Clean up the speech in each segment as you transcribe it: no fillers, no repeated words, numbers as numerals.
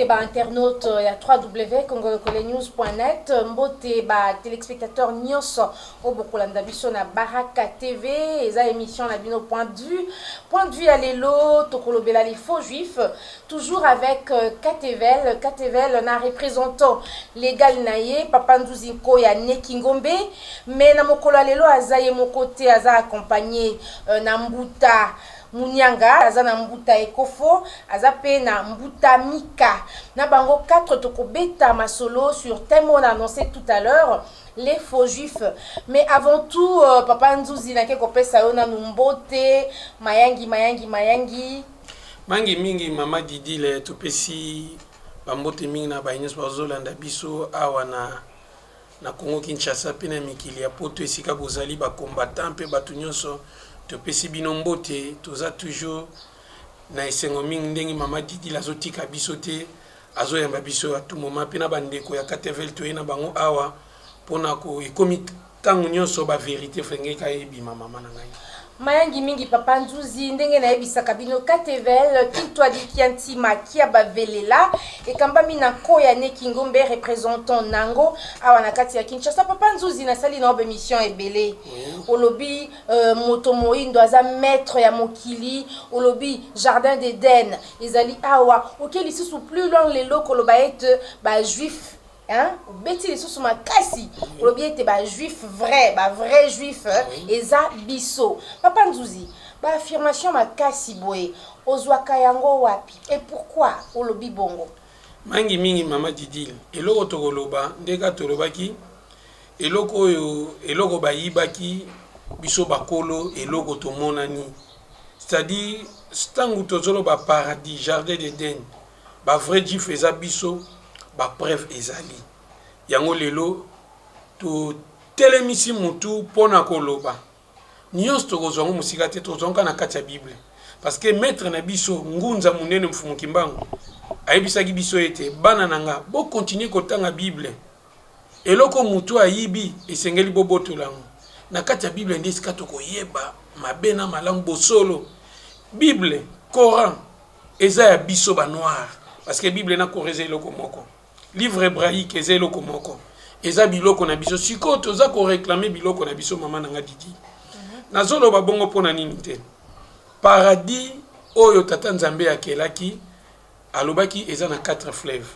Mbote ba internaute ya www.congolcolenews.net, mbote ba téléspectateurs nyonso au bokolanda biso na Baraka TV, eza émission na bino point de vue à l'élo tokolobela les faux juifs, toujours avec KTVL na représentant légal naye Papa Nzuzinko ya Nekingombe, mais na mokolo alelo azaye mon côté aza accompagné na Mbuta Munyanga, aza na Mbuta Ekofo, aza pe na Mbuta Mika. Na bango 4 tokobeta masolo sur thème on a annoncé tout à l'heure, les faux juifs. Mais avant tout, Papa Nzuzi na keko pesa yo na Mbote, mayangi. Mangi mingi mama Didi le topesi bambote mingi na bayines bazolanda biso awa na Congo Kinshasa pe na mikili ya poto esika bozali ba combattant pe batu nyonso topesi bino mbote toza toujours na esengo mingi ndenge mama Didi lazotika biso te azoyamba biso à tout moment pe na bandeko ya KTVL to na bango awa pona ko ekomi tango nyonso ba vérité frenge ka ebima mama na ngai mayangi mingi Papa Nzuzi ndenge na ebisaka bino KTVL kitwa dikianti makia bavelela ekamba mina koya Nekingombe représentant nango awa na kati ya Kinshasa. Papa Nzuzi na sali na obe mission ebele olobi moto moindo aza maître ya mokili olobi jardin d'Éden ezali awa okeli susu plus long lelo koloba ete ba juif hein beti les sous makasi olobi ete ba juif vrai juif eza biso. Papa Nzuzi ba affirmation makasi boye ozwaka yango wapi et pourquoi olobi bongo mangi mingi mama Didi eloko tokoloba ndeka tolobaki eloko oyo eloko bayibaki biso bakolo eloko tomonani, c'est-à-dire stangu tozolo ba paradis jardin d'Éden ba vrai juif eza biso ba preuve ezali yango lelo to telemisi mutu pona koloba nyonso tokozwango musika te tozonga na kati ya Bible parce que maître na biso ngunza munene mfumuki mbango ayebisaki biso ete bana nanga bo continuer kotanga Bible eloko mutu ayibi esengeli bobotolango na kati ya Bible ndesika tokoyeba mabe na malamu bosolo Bible Coran eza ya biso ba noir parce que Bible na koreze eloko moko livre hébraïque eza eloko moko eza biloko na biso siko toza ko réclamer biloko na biso mama nanga Didi nazolo babongo pona nini te paradis oyo tata nzambe akelaki alobaki eza na 4 fleuves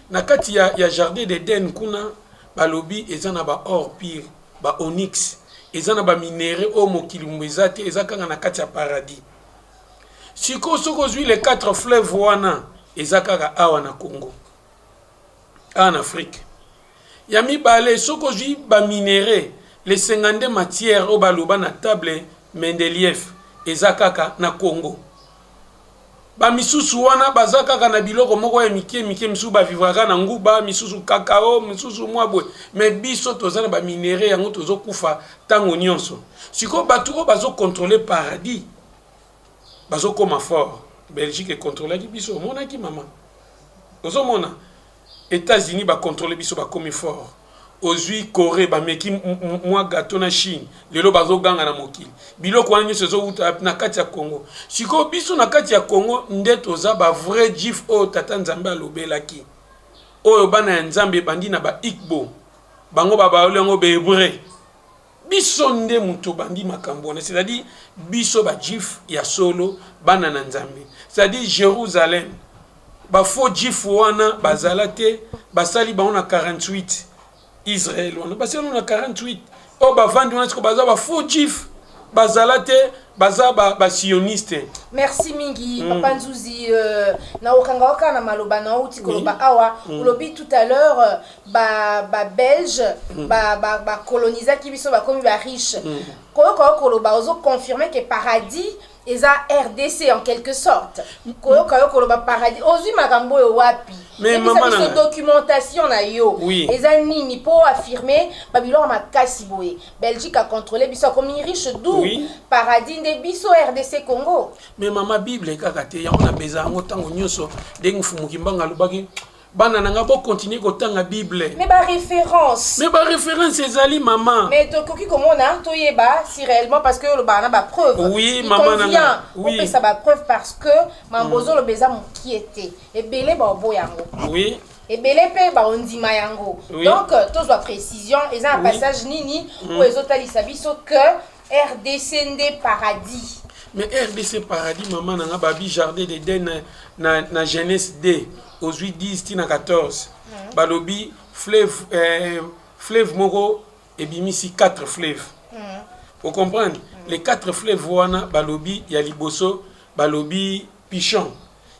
na kati ya jardin d'Éden kuna balobi eza na ba or pire ba onyx eza na ba minéraux o mokili mbeza te eza kanga na kati ya paradis siko soko zui les 4 fleuves wana eza kaka awa na Congo en Afrique yami balé soko zui ba minéraux les 52 matières au baloba na table Mendeleev ezakaka na Congo ba misusu wana bazakaka na biloko moko ya mike misusu ba vivaka na nguba misusu kakao misusu mwabwe mais biso tozana ba minéraux yango tozo kufa tango nyonso siko batu ko bazo contrôler paradis bazo koma fort Belgique contrôler biso mona ki mama ozo mona États-Unis ba contrôler biso ba komi fort ozui Corée ba meki mwa gâteau na Chine lelo bazo ganga na mokili biloko wana nyoso zo uta na kati ya Congo siko biso na kati ya Congo ndeto za ba vrai juif o tata nzambe alobelaki oyo bana ya nzambe bandi na ba ikbo bango baba olengo be hébreu biso nde muto bandi makambo c'est-à-dire biso ba juif ya solo bana na nzambe c'est-à-dire Jérusalem ba faux juif wana bazalate basali ba on a 48 Israël on parce qu'on a 48 oh ba vandi on baza ba faux juif bazalate baza ba sioniste. Merci mingi Papa Nzuzi na okanga na maloba na uti koloba awa ulobi tout à l'heure ba belge ba coloniser ki biso ba komi ba riche koloba ozo confirmer que paradis eza RDC en quelque sorte koloba paradis ozui makambo yo wapi mais maman na documentation na yo eza nini po affirmer babilo makasi boye Belgique a contrôlé biso comme riche d'où paradis de biso RDC Congo mais maman Bible kaka te yango na beza ngo tango nyonso dengi fumuki mbanga lubaki bana nanga bo continuer kotanga Bible. Mais ba référence. Mais ba référence ezali maman. Mais tokoki komona toyeba si réellement parce que le bana ba preuve. Oui, maman nanga. Oui. On peut ça ba preuve parce que mambozo le beza qui était. Et belé ba obo yango. Oui. Et belé pe ba ondima yango. Oui. Donc tous la précision, et un passage nini où les autres biso que RDC Ndé paradis. Mais RDC paradis maman nanga babi jardin d'Éden na Genèse D aux 8 10 na 14. Balobi fleuve moko et bimisi 4 fleuves. Vous comprenez? Les 4 fleuves wana balobi ya liboso balobi Pichon.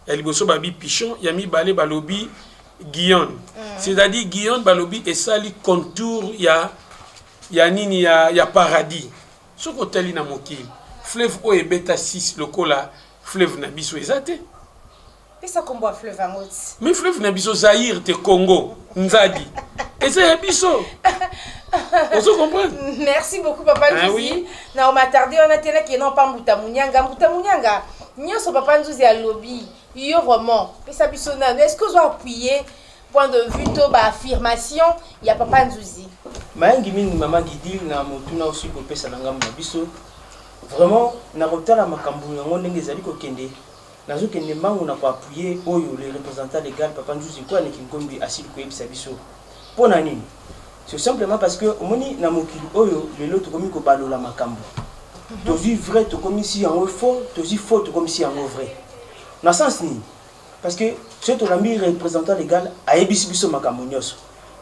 Ya liboso babi Pichon, ya mi balé balobi Guyane. C'est-à-dire Guyane balobi et sali contour ya nini ya paradis. Ce côté na mokili. Fleuve o et beta 6 lokola fleuve na biso ezate. Et ça combo fleuve en haut. Mais fleuve na biso Zaïre te Congo, Nzadi. Et c'est biso. Vous comprenez? Merci beaucoup papa Nzuzi. Oui. Na on m'a tardé on a tena qui non pas Mutamunyanga. Nyoso papa Nzuzi à lobby. Yo vraiment. Et ça biso na est-ce que vous appuyer point de vue to ba affirmation, il y a papa Nzuzi. Mayangi mingi maman Didi na motuna aussi ko pesa na ngamba biso. Vraiment na kotala makambo yango ndenge ezali kokende. Nazo kende mangu na ko appuyer oyo les représentants légal papa Nzuzi ko aneki ngombi asili ko yebisa biso. Pona nini? C'est simplement parce que omoni na mokili oyo lelo to komi ko balola makambo. Tozi vrai to komi si yango faux, tozi faux to komi si yango vrai. Na sens ni parce que ce to lambi représentant légal a yebisi biso makambo nyoso.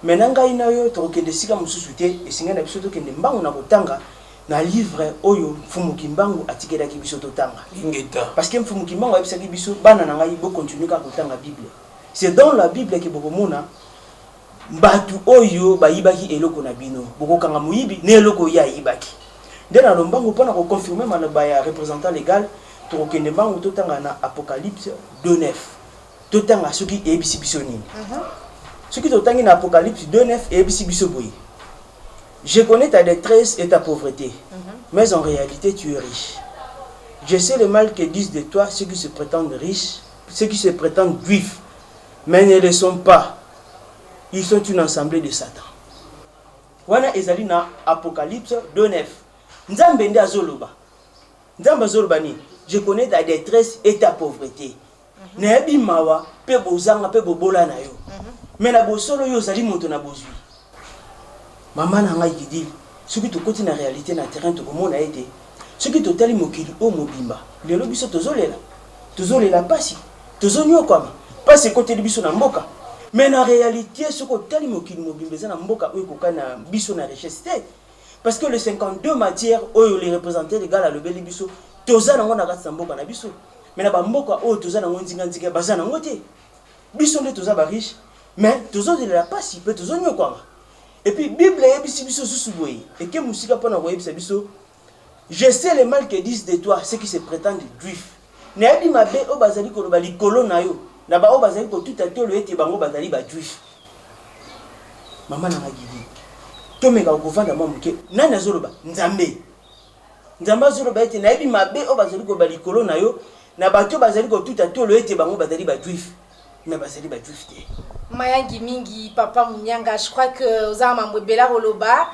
Menanga ina yo to kende sika mususu te esinga na biso to kende mbangu na kotanga na livre oyo Mfumu Kimbangu atikela ki biso totanga. Parce que Mfumu Kimbangu a bisaki biso bana na ngai bo continuer ka kotanga Bible. C'est dans la Bible que bokomona batu oyo bayibaki eloko na bino. Bokokanga muyibi ne eloko ya yibaki. Ndena lombango pona ko confirmer maloba ya représentant légal to kende mbangu totanga na Apocalypse 2:9. Totanga soki ebisi biso nini. Soki totangi na Apocalypse 2:9 ebisi biso boyi. Je connais ta détresse et ta pauvreté, mais en réalité tu es riche. Je sais le mal que disent de toi ceux qui se prétendent riches, ceux qui se prétendent juifs, mais ne le sont pas. Ils sont une assemblée de Satan. Wana ezali na Apocalypse 2:9. Nzambe nde azoloba. Nzambe azoloba ni, je connais ta détresse et ta pauvreté. Nayebi mawa pe bozanga pe bobola na yo. Mais na bosolo yo zali moto na bozwi. Maman n'a pas dit, ce qui te côté na réalité na terrain to komona été, ce qui te tali mokili o mobimba. Les lobiso tozole la pasi, tozonyo kwama. Pas ce côté de biso na mboka. Mais na réalité ce que tali mokili mobimba za na mboka o ko na biso na richesse. Parce que les 52 matières oyo les représentants les gars la lebeli biso, tozana ngona ka mboka na biso. Mais na ba mboka o tozana ngonzinga nzika bazana ngote. Biso nde toza ba riche, mais tozole la pasi pe tozonyo kwama. Et puis Bible yebisi biso susuboyi et que musika pona ko yebisa biso je sais le mal que disent de toi ceux qui se prétendent juifs. Na yebi mabe o bazali ko bali kolo na yo na ba o bazali ko tout atolo ete bango bazali ba juif. Mama na ngidi. To meka ko vanda mo muke nani azoloba Nzambe. Nzambe azoloba ete na yebi mabe o bazali ko bali kolo na yo na ba to bazali ko tout atolo ete bango bazali ba juif. Mais bazali ba juif te. Mayangi mingi, papa Munyanga, je crois que vous avez un bela roloba.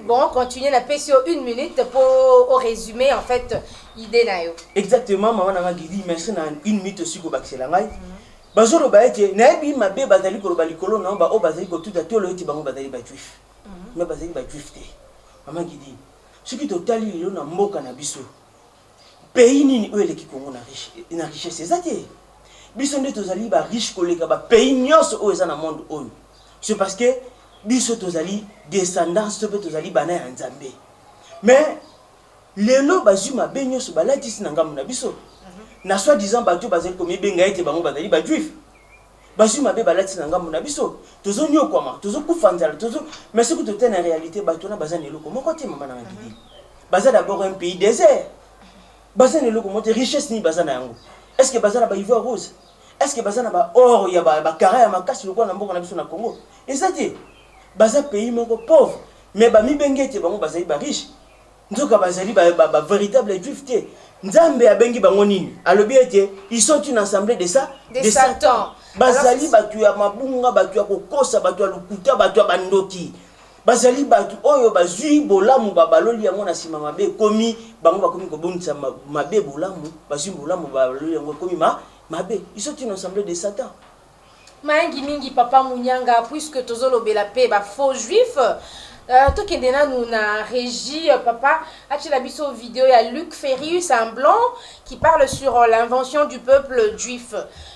Bon, continuez la paix sur 1 minute pour résumer en fait l'idée nayo. Exactement, maman n'a dit merci na 1 minute aussi ko bakisela ngai. Bazolo ba ete na bi mabe bazali ko bali kolo na ba o bazali ko tout à tout le eti bango bazali ba juif. Mais bazali ba juif te. Maman qui dit ce qui totali lelo na mboka na biso. Pays nini o eleki Congo na richesse ezate. Biso nde tozali ba riche koleka ba pays nyonso o eza na monde oyo. C'est parce que biso tozali descendance to pe tozali bana ya Nzambe. Mais lelo bazuma be nyonso balatisi na ngamu na biso. Na soi disant bato bazali komi benga ete bango bazali ba juif. Bazuma be balatisi na ngamu na biso. Tozo nyokwama, tozo kufanzala, tozo mais ce que tu es en réalité bato na bazana eloko moko te mama na ngidi. Baza d'abord un pays désert. Bazana eloko moko richesse ni bazana yango. Est-ce que bazana ba ivoire rose? Est-ce que bazana ba or ya ba carré ya makasi lokwa na mboka na biso na Congo? Ezati baza pays moko pauvre mais ba mi bengete bango bazali ba riche. nzoka bazali véritable juif te. Nzambe abengi bango nini? Alobi ete ils sont une assemblée de Satan. Bazali batu ya mabunga, batu ya kokosa, batu ya lukuta, batu ya bandoki. Bazali batu oyo bazui bolamu babaloli yango na sima mabe komi bango bakomi kobonisa mabe bolamu, bazui bolamu babaloli yango komi mabe. Ils sont une assemblée de Satan. Maengi mingi papa Munyanga, puisque tozolo bela pe ba faux juif. Tokendena nous na régie papa achila biso vidéo ya Luc Ferry, c'est un blanc qui parle sur l'invention du peuple juif.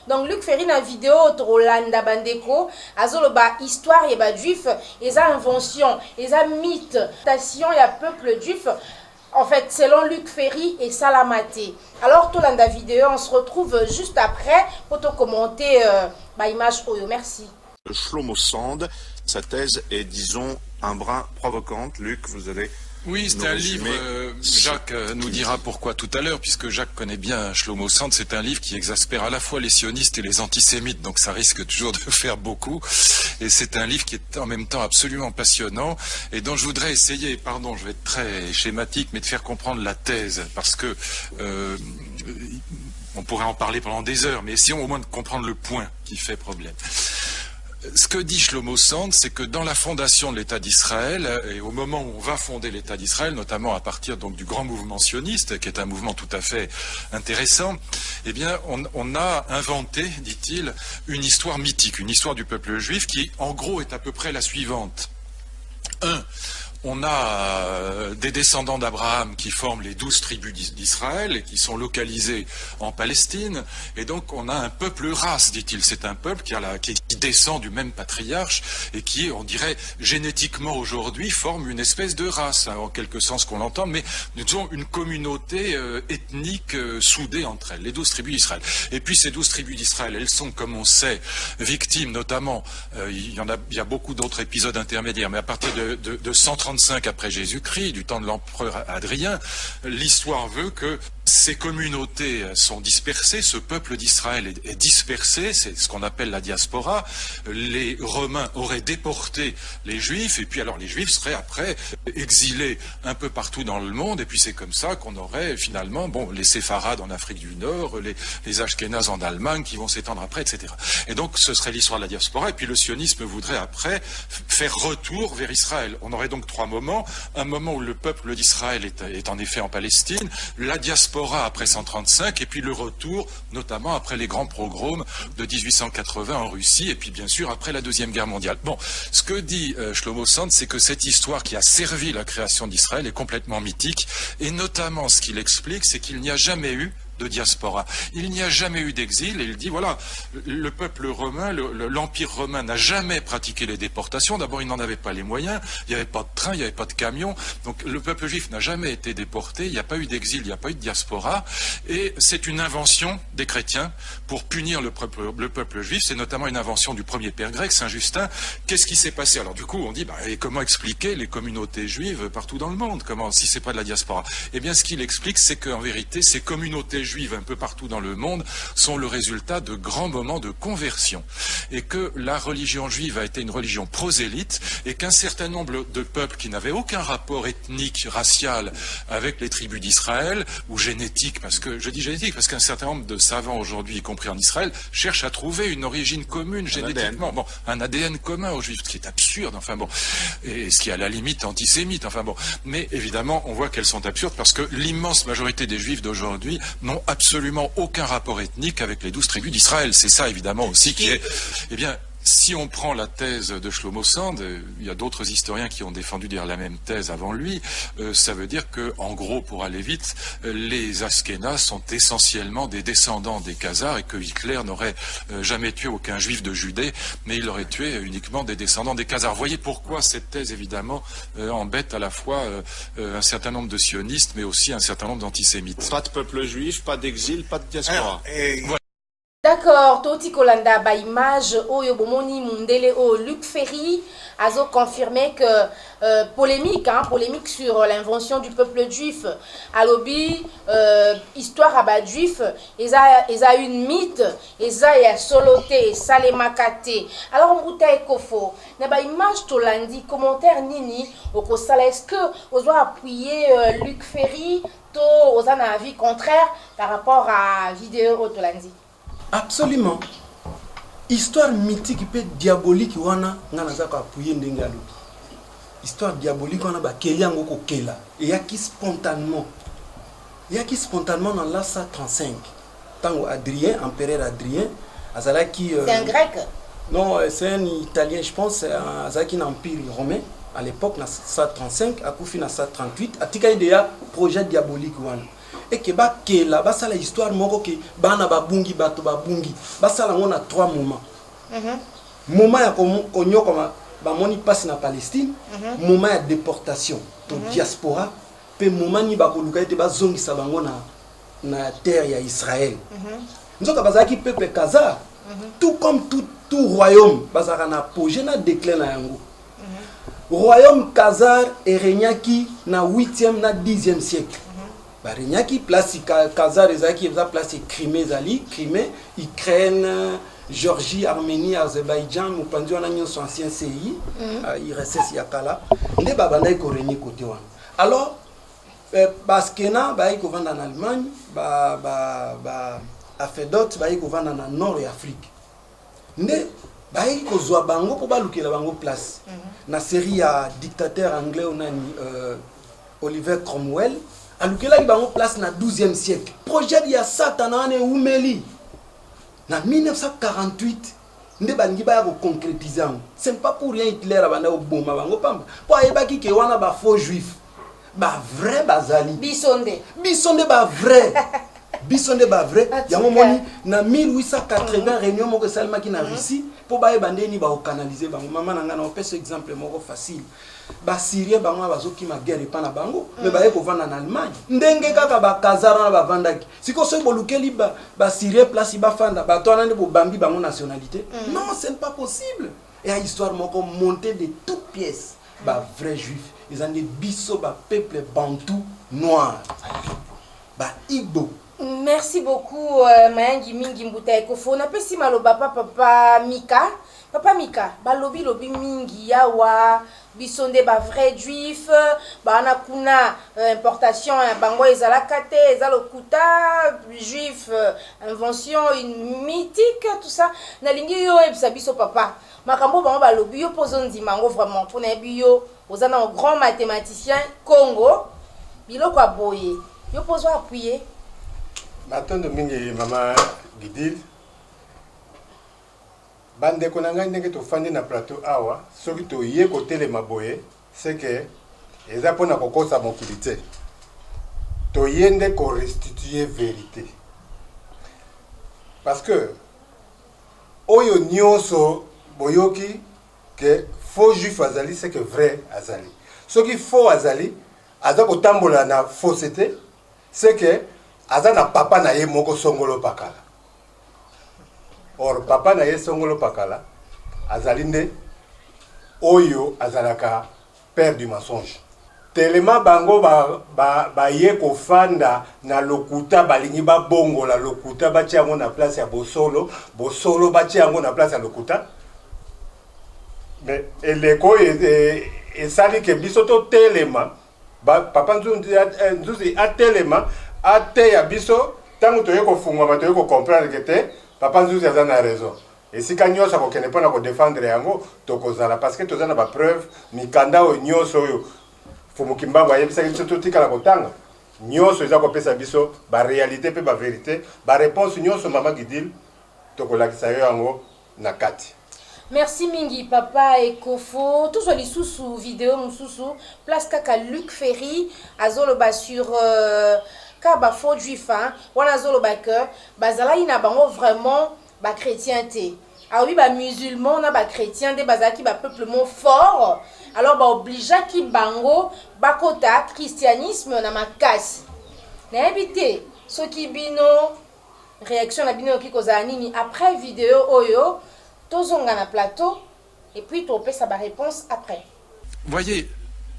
Donc Luc Ferry na vidéo Rolanda Bandeko azoloba histoire ya ba juif, eza invention, eza mythe, station ya peuple juif. En fait, selon Luc Ferry et Salamate. Alors, tout la vidéo, on se retrouve juste après pour te commenter ma image. Merci. Shlomo Sand, sa thèse est, disons, un brin provocante. Luc, vous allez... Oui, c'est un livre, Jacques nous dira pourquoi tout à l'heure, puisque Jacques connaît bien Shlomo Sand, c'est un livre qui exaspère à la fois les sionistes et les antisémites, donc ça risque toujours de faire beaucoup, et c'est un livre qui est en même temps absolument passionnant, et dont je voudrais essayer, pardon, je vais être très schématique, mais de faire comprendre la thèse, parce que on pourrait en parler pendant des heures, mais essayons au moins de comprendre le point qui fait problème. Ce que dit Shlomo Sand, c'est que dans la fondation de l'État d'Israël, et au moment où on va fonder l'État d'Israël, notamment à partir donc du grand mouvement sioniste, qui est un mouvement tout à fait intéressant, eh bien, on a inventé, dit-il, une histoire mythique, une histoire du peuple juif qui, en gros, est à peu près la suivante. On a des descendants d'Abraham qui forment les 12 tribus d'Israël et qui sont localisés en Palestine. Et donc on a un peuple race, dit-il. C'est un peuple qui descend du même patriarche et qui, on dirait, génétiquement aujourd'hui, forme une espèce de race, hein, en quelque sens qu'on l'entend, mais nous avons une communauté ethnique soudée entre elles, les 12 tribus d'Israël. Et puis ces 12 tribus d'Israël, elles sont, comme on sait, victimes notamment, il y a beaucoup d'autres épisodes intermédiaires, mais à partir de 135 après Jésus-Christ, du temps de l'empereur Adrien, l'histoire veut que ces communautés sont dispersées, ce peuple d'Israël est dispersé, c'est ce qu'on appelle la diaspora. Les Romains auraient déporté les Juifs, et puis alors les Juifs seraient après exilés un peu partout dans le monde, et puis c'est comme ça qu'on aurait finalement, bon, les Séfarades en Afrique du Nord, les Ashkénazes en Allemagne qui vont s'étendre après, etc. Et donc ce serait l'histoire de la diaspora, et puis le sionisme voudrait après faire retour vers Israël. On aurait donc trois moments, un moment où le peuple d'Israël est en effet en Palestine, la diaspora après 135, et puis le retour, notamment après les grands pogroms de 1880 en Russie, et puis bien sûr après la Deuxième Guerre mondiale. Bon, ce que dit Shlomo Sand, c'est que cette histoire qui a servi la création d'Israël est complètement mythique, et notamment ce qu'il explique, c'est qu'il n'y a jamais eu de diaspora. Il n'y a jamais eu d'exil, et il dit, voilà, le peuple romain, l'Empire romain n'a jamais pratiqué les déportations. D'abord, il n'en avait pas les moyens, il n'y avait pas de train, il n'y avait pas de camion, donc le peuple juif n'a jamais été déporté, il n'y a pas eu d'exil, il n'y a pas eu de diaspora, et c'est une invention des chrétiens pour punir le peuple juif. C'est notamment une invention du premier père grec, Saint Justin. Qu'est-ce qui s'est passé? Alors du coup, on dit, et comment expliquer les communautés juives partout dans le monde, si c'est pas de la diaspora? Eh bien, ce qu'il explique, c'est qu'en vérité, ces communautés juives un peu partout dans le monde sont le résultat de grands moments de conversion, et que la religion juive a été une religion prosélyte, et qu'un certain nombre de peuples qui n'avaient aucun rapport ethnique, racial avec les tribus d'Israël, ou génétique, parce que je dis génétique parce qu'un certain nombre de savants aujourd'hui, y compris en Israël, cherchent à trouver une origine commune génétiquement, bon, un ADN commun aux juifs, ce qui est absurde, enfin bon, et ce qui est à la limite antisémite, enfin bon, mais évidemment on voit qu'elles sont absurdes parce que l'immense majorité des juifs d'aujourd'hui n'ont absolument aucun rapport ethnique avec les 12 tribus d'Israël. C'est ça évidemment aussi qui est, eh bien, si on prend la thèse de Shlomo Sand, il y a d'autres historiens qui ont défendu la même thèse avant lui, ça veut dire que, en gros, pour aller vite, les Ashkénazes sont essentiellement des descendants des Khazars, et que Hitler n'aurait jamais tué aucun juif de Judée, mais il aurait tué uniquement des descendants des Khazars. Vous voyez pourquoi cette thèse, évidemment, embête à la fois un certain nombre de sionistes, mais aussi un certain nombre d'antisémites. Pas de peuple juif, pas d'exil, pas de diaspora. Voilà. D'accord, Toti Kolanda, ba image, Oyo Bomoni Mundele, Luc Ferry, a confirmé que polémique, polémique sur l'invention du peuple juif. À l'obi, histoire à bas juif, ils a une mythe, ils a soloté, salemakate. Alors on bouteille kofo, n'a ba image Tolandi, commentaire nini, au Kosala, est-ce que on doit appuyer Luc Ferry, to aux un avis contraire par rapport à vidéo Tolandi? Absolument. Histoire mythique peut diabolique wana ngana zaka appuyer ndenge alobi. Histoire diabolique wana ba kelia ngoko kela et yaki spontanément. Yaki spontanément dans l'an 135. Tango Adrien, empereur Adrien, azalaki c'est un grec? Non, c'est un italien, je pense, azalaki un empire romain à l'époque na 135, akufi na 138, atika idea projet diabolique wana. Et que ba kela ba sala histoire moko ke bana babungi bato babungi ba sala ngona 3 moments. Moment ya konyoka ba moni passe na Palestine, moment ya déportation to diaspora, pe moment ni ba koluka ete ba zongisa bango na terre ya Israël. Nzoka bazaki peuple Khazar, tout comme tout royaume bazaka na apogée na déclin na yango. Royaume Khazar est régnaki na 8e na 10e siècle. Barignaki place Khazar ezaki eza place Crimée zali Crimée Ukraine Géorgie Arménie Azerbaïdjan mopanzi wana nyonso ancien CI IRSS yakala nde babandaki ko régner côté wana. Alors baskena bayi ko vanda en Allemagne ba afedot bayi ko vanda na nord ya Afrique nde bayi ko zwa bango po balukela bango place na série ya dictateur anglais onani Oliver Cromwell. Alukela ki bango place na 12e siècle. Projet ya Satan ane umeli. Na 1948, nde bangi ba ko concrétiser. C'est pas pour rien Hitler abanda oboma bango pamba. Po ayebaki ke wana ba faux juif. Ba vrai bazali. Bisonde ba vrai. Bisonde ba vrai. Yango moni na 1880 réunion moko salimaki na Russie po ba ebande ni ba canaliser bango. Mama nanga na opesa exemple moko facile. Ba Syrien bango bazoki ma guerre pa na bango mais ba ko vanda en Allemagne ndenge kaka ba Khazar na ba vandaki siko so bolukeli ba Syrien place ba fanda ba to na bo bambi bango nationalité non c'est pas possible et à histoire moko monter de toutes pièces ba vrai juif ils ont des biso ba peuple bantou noir ba Igbo. Merci beaucoup Mayangi Mingi Mbuta Kofo na pesi maloba papa Mika balobi mingi yawa bisonde ba vrai juif ba na kuna importation ya bango ezalaka te ezalokuta juif invention une mythique tout ça na lingi yo ebisa biso papa makambo bango balobi yo pozo ndimango vraiment pour na biyo ozana un grand mathématicien Congo biloko aboye yo pozo appuyer Matondo mingi mama Gidil bande konanga ndenge to fandi na plateau awa soki to ye ko telema boye c'est que eza pona kokosa mokili te to yende ko restituer vérité parce que oyo nyonso boyoki que faux juif azali c'est que vrai azali soki faux azali aza ko tambola na fausseté c'est que aza na papa na ye moko songolo pakala. Or papa na ye songolo pakala azali nde oyo azalaka père du mensonge. Telema bango ba ye ko fanda na lokuta balingi ba bongo la lokuta ba tiango na place ya bosolo ba tiango na place ya lokuta. Mais eleko e sali ke bisoto telema ba papa nzuzi a telema ate ya biso tango toye ko fungwa ba toye ko comprendre que te papa nzuzi aza na raison et si ka nyosa ko kene pona ko défendre yango to kozala parce que tozana ba preuve mikanda o nyoso oyo fumukimbango ayebisa biso to tikala kotanga nyoso eza ko pesa biso ba réalité pe ba vérité ba réponse nyoso mama Gidil to ko lakisa yango na kati. Merci Mingi papa et Kofo tout sur les sous vidéo mususu place kaka Luc Ferry azoloba sur Kaba faux juif wana zoloba que bazala ina bango vraiment ba chrétienté. Ah oui ba musulman na ba chrétien de bazaki ba peuplement fort alors ba obligea ki bango ba kota christianisme na makasi. Na habité soki bino réaction na bino ki kozala nini après vidéo oyo tozonga na plateau et puis topesa ba réponse après. Voyez,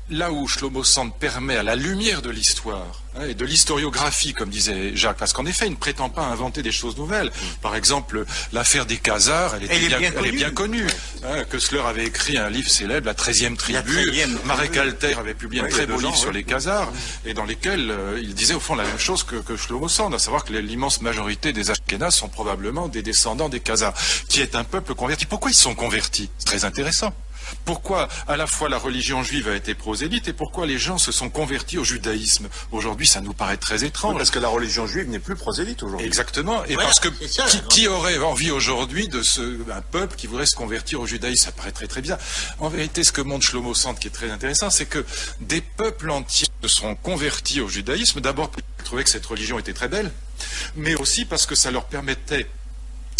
là où Shlomo Sand permet à la lumière de l'histoire et de l'historiographie, comme disait Jacques, parce qu'en effet, il ne prétend pas inventer des choses nouvelles. Par exemple, l'affaire des Khazars, elle est bien connue. Koestler avait écrit un livre célèbre, La 13e tribu. Marek Alter avait publié un très beau livre sur les Khazars, et dans lesquels il disait au fond la même chose que Shlomo Sand, à savoir que l'immense majorité des Ashkénazes sont probablement des descendants des Khazars, qui est un peuple converti. Pourquoi ils sont convertis? C'est très intéressant. Pourquoi à la fois la religion juive a été prosélyte et pourquoi les gens se sont convertis au judaïsme? Aujourd'hui, ça nous paraît très étrange. Parce que la religion juive n'est plus prosélyte aujourd'hui. Exactement. Et voilà, parce que qui aurait envie aujourd'hui un peuple qui voudrait se convertir au judaïsme? Ça paraît très très bien. En vérité, ce que montre Shlomo Sand, qui est très intéressant, c'est que des peuples entiers se sont convertis au judaïsme. D'abord, parce qu'ils trouvaient que cette religion était très belle, mais aussi parce que ça leur permettait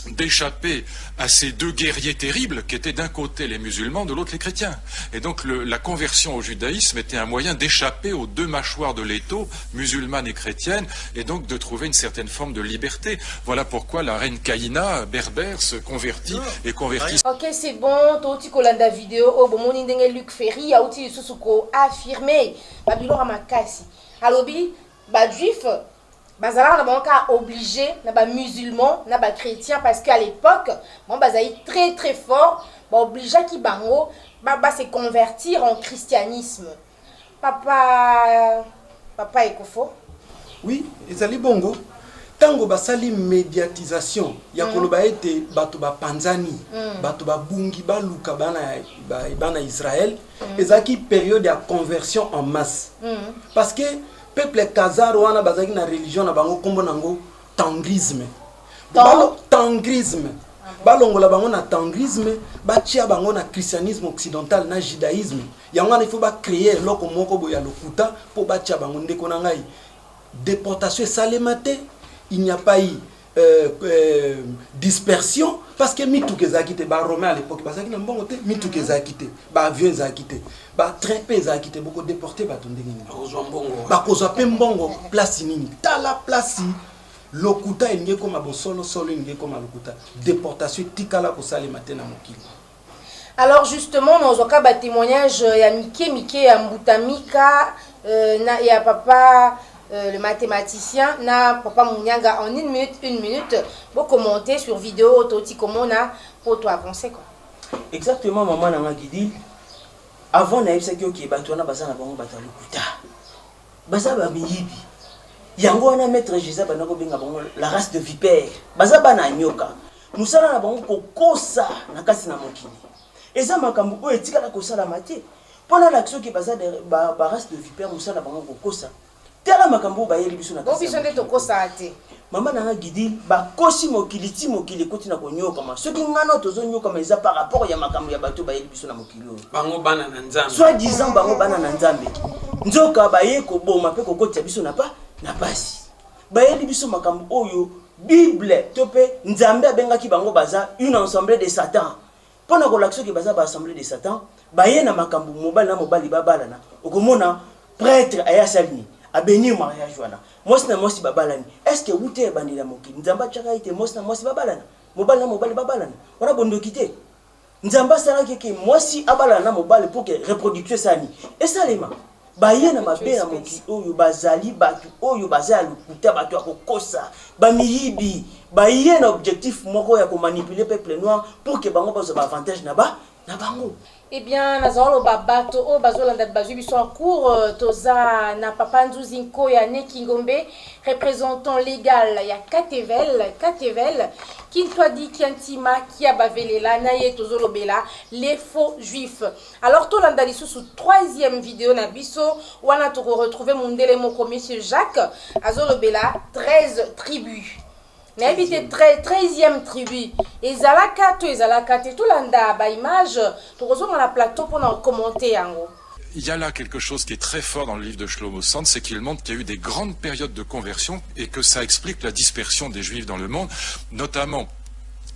d'échapper à ces deux guerriers terribles qui étaient d'un côté les musulmans, de l'autre les chrétiens. Et donc la conversion au judaïsme était un moyen d'échapper aux deux mâchoires de l'étau, musulmane et chrétienne, et donc de trouver une certaine forme de liberté. Voilà pourquoi la reine Kaïna, berbère, se convertit et convertit. Ok, c'est bon, toti kolanda vidéo, oh bon, mon indenge Luc Ferry, a outil susuko affirmé, babilo makasi. Alobi, ba juif, bazala na banka obligé na ba musulman na ba chrétien parce qu'à l'époque bon bazali très très fort ba obligé ki bango ba se convertir en christianisme. Papa ekofo. Oui, ezali bongo. Tango basali médiatisation ya koloba ete bato ba panzani, bato ba bungi ba luka bana Israël, ezaki période ya conversion en masse. Parce que peuple Khazar wana bazaki na religion na bango kombo nango tangrisme. Tangrisme. Balongola bango na tangrisme, batia bango na christianisme occidental na judaïsme. Yango il faut ba créer loko moko boya lokuta pour batia bango ndeko na ngai. Déportation salemate, il n'y a pas eu dispersion parce que mitu kezakite ba romain à l'époque parce que na mbongo te mitu kezakite ba avion ezakite ba train pe ezakite boko déporter ba tondenge ni ba kozwa pe mbongo place nini tala place lokuta elingi koma bosolo solo elingi koma lokuta déportation tikala ko salemate na mokili. Alors justement nous avons ba témoignage ya Mike ya Mbutamika na ya papa le mathématicien na papa Munyanga en une minute pour commenter sur vidéo toti comment on a pour toi avancer quoi. Exactement maman na Guidi avant na yebisa ki oki bato na bazana bango batalo kuta baza ba miyibi yango na maître Jésus bana ko benga bango la race de vipère baza bana nyoka musala na bango kokosa na kasi na mokili eza makambo o etikala kosala mate pona l'action ki baza ba race de vipère musala bango kokosa tela makambo ba yeli biso na kasi biso nde tokosa ate mama na Guidi ba kosi mokili ti mokili koti na konyoka ma soki ngano tozo nyoka ma eza par rapport ya makambo ya bato ba yeli biso na mokili bango bana na nzambe soit disant bango bana na nzambe nzoka ba ye ko boma pe ko koti biso na basi ba yeli biso makambo oyo Bible tope nzambe abengaki bango baza une assemblée de Satan pona ko lakso ki baza ba assemblée de Satan ba ye na makambo mobali na mobali babalana okomona prêtre aya salini a bénir mariage wana mosi na mosi babalani est-ce que wute bandila mokili nzamba chaka ite mosi na mosi babalana mobali na mobali babalana wana bondoki te nzamba sala keke mosi abalana na mobali pour que reproduction sani esalema baye na mabe na mokili oyo bazali batu oyo bazali lukuta batu akokosa bamiyibi baye na objectif moko ya ko manipuler peuple noir pour que bango bazo ba avantage na bango. Eh bien, nazalo babato o bazolanda bazui biso en cours toza na papa Nzuzinko ya Nekingombe représentant légal ya Katevel qui toi dit Kiantima qui a bavelela na ye tozolo bela les faux juifs. Alors tolanda lisu sous troisième vidéo na biso wana to retrouver mondele moko monsieur Jacques azolo bela 13 tribus. Na habité 13e tribu. Ezalaka te tout landa ba image to rezo dans la plateau pour en commenter yango. Il y a là quelque chose qui est très fort dans le livre de Shlomo Sand, c'est qu'il montre qu'il y a eu des grandes périodes de conversion et que ça explique la dispersion des Juifs dans le monde, notamment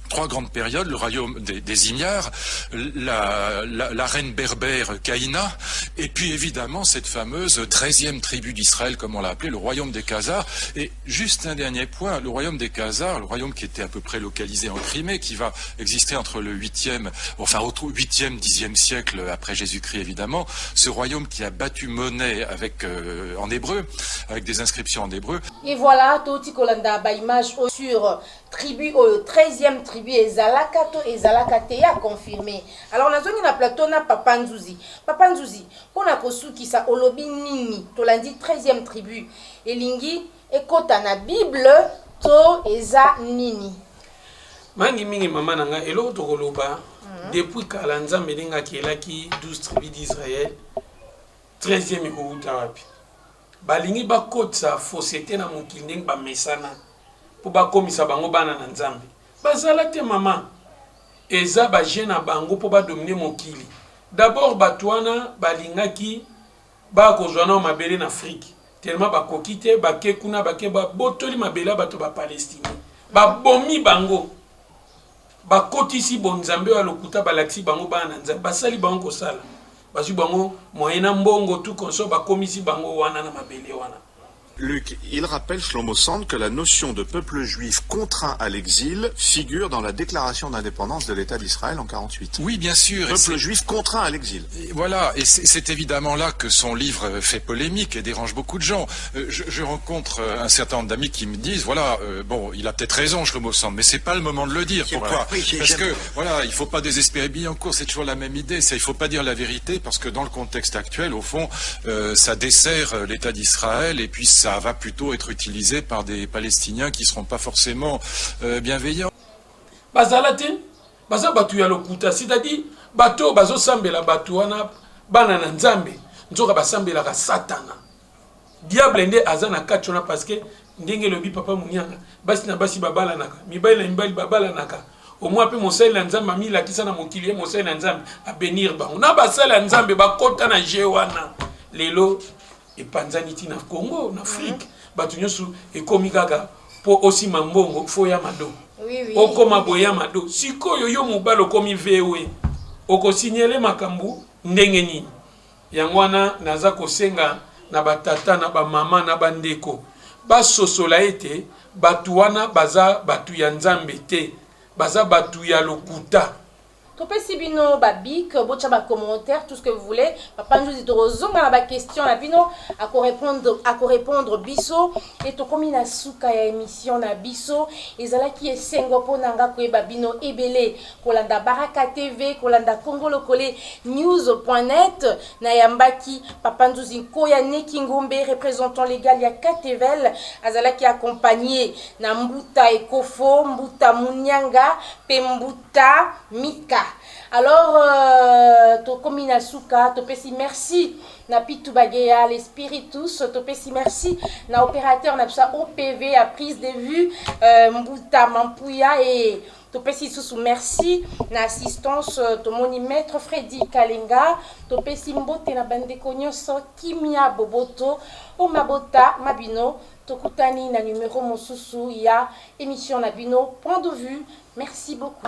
trois grandes périodes, le royaume des Imiars, la reine berbère Caïna, et puis évidemment cette fameuse 13e tribu d'Israël, comme on l'a appelé, le royaume des Khazars. Et juste un dernier point, le royaume des Khazars, le royaume qui était à peu près localisé en Crimée, qui va exister entre le 8e, enfin au 8e, 10e siècle après Jésus-Christ évidemment, ce royaume qui a battu monnaie avec, en hébreu, avec des inscriptions en hébreu. Et voilà, Toti Kolanda, ba image sur tribu, 13e tribu, Ezalaka to Ezalaka te ya confirmé. Alors, na zoni na plateau na Papa Nzouzi. Papa Nzouzi, on a kosu ki sa olobi nini, to landi 13e tribu. Elingi, ekota na Bible, to eza nini. Mangi mingi mama nanga, elo to koloba, depuis Kalanza melinga ki elaki 12 tribus d'Israël, 13e ekouta wapi. Balingi bakotsa fosete na mokili ndenge bamesana po bakomisa bango bana na Nzambe. Bazala te mama. Eza ba jeune na bango po ba dominer mokili. D'abord batwana balingaki ba kozwana mabele na Afrique. Tellement bakoki te bake kuna bake ba botoli mabele bato ba Palestine. Ba bomi bango. Bakotisi bonzambe wa lokuta balaksi bango bana na Nzambe. Basali bango kosala. Luc, il rappelle Shlomo Sand que la notion de peuple juif contraint à l'exil figure dans la déclaration d'indépendance de l'État d'Israël en 48. Oui, bien sûr. Peuple juif contraint à l'exil. Voilà, et c'est évidemment là que son livre fait polémique et dérange beaucoup de gens. Je rencontre un certain nombre d'amis qui me disent, voilà, bon, il a peut-être raison, Shlomo Sand, mais c'est pas le moment de le dire. Pourquoi? Parce que, voilà, il faut pas désespérer Billancourt, c'est toujours la même idée. Il faut pas dire la vérité, parce que dans le contexte actuel, au fond, ça dessert l'État d'Israël, et puis ça va plutôt être utilisé par des Palestiniens qui ne seront pas forcément bienveillants. Bazalatin, baza batu ya lokuta, c'est-à-dire bato bazo sambela batu wana bana na Nzambe, nzoka basambela ka Satana. Diable nde azana kachona parce que ndenge lobi papa munyanga, basi na basi babala naka, mibali na mibali babala naka. Au moins pe mosali na Nzambe amila kisa na mokili mosali na Nzambe a bénir ba. On a basala na Nzambe bakota na jewana. Lelo et Panzaniti na Congo, en Afrique, batunyosu et komigaga pour aussi mambongo foya mado. Oui, oui. Okoma boya mado. Siko yo mubalo komi vewe. Oko signale makambu ndenge nini. Yangwana naza kosenga na batata na ba mama na bandeko. Ba sosola ete batuwana baza batu ya Nzambe te. Baza batu ya lokuta. Topé Sibino, Babik, Bochaba commentaire, tout ce que vous voulez. Papa nous dit de la ma question, la bino, à répondre biso, et to comme na suka ya émission na biso, et zala qui est sengopo nanga kwe babino ebele, kolanda Baraka TV, kolanda Congo Lokole news.net, na yambaki, Papa nous dit koya nekingombe, représentant légal ya Katevel, azala qui accompagné na Mbuta Ekofo, Mbuta Munyanga, Pembuta Mika. Alors, Tokomina Souka, Topesi merci, na Pitu Bagea, les spiritus, Topesi merci, na opérateur, na OPV, à prise de vue, Mbuta Mampouya et Topesi Sousou merci, na assistance, Tomoni Maître Freddy Kalenga, Topesi Mbote na Bandeko Nyoso, Kimia Boboto, Omabota Mabino, Tokutani na numéro Mosusu, il y a émission Nabino, point de vue, merci beaucoup.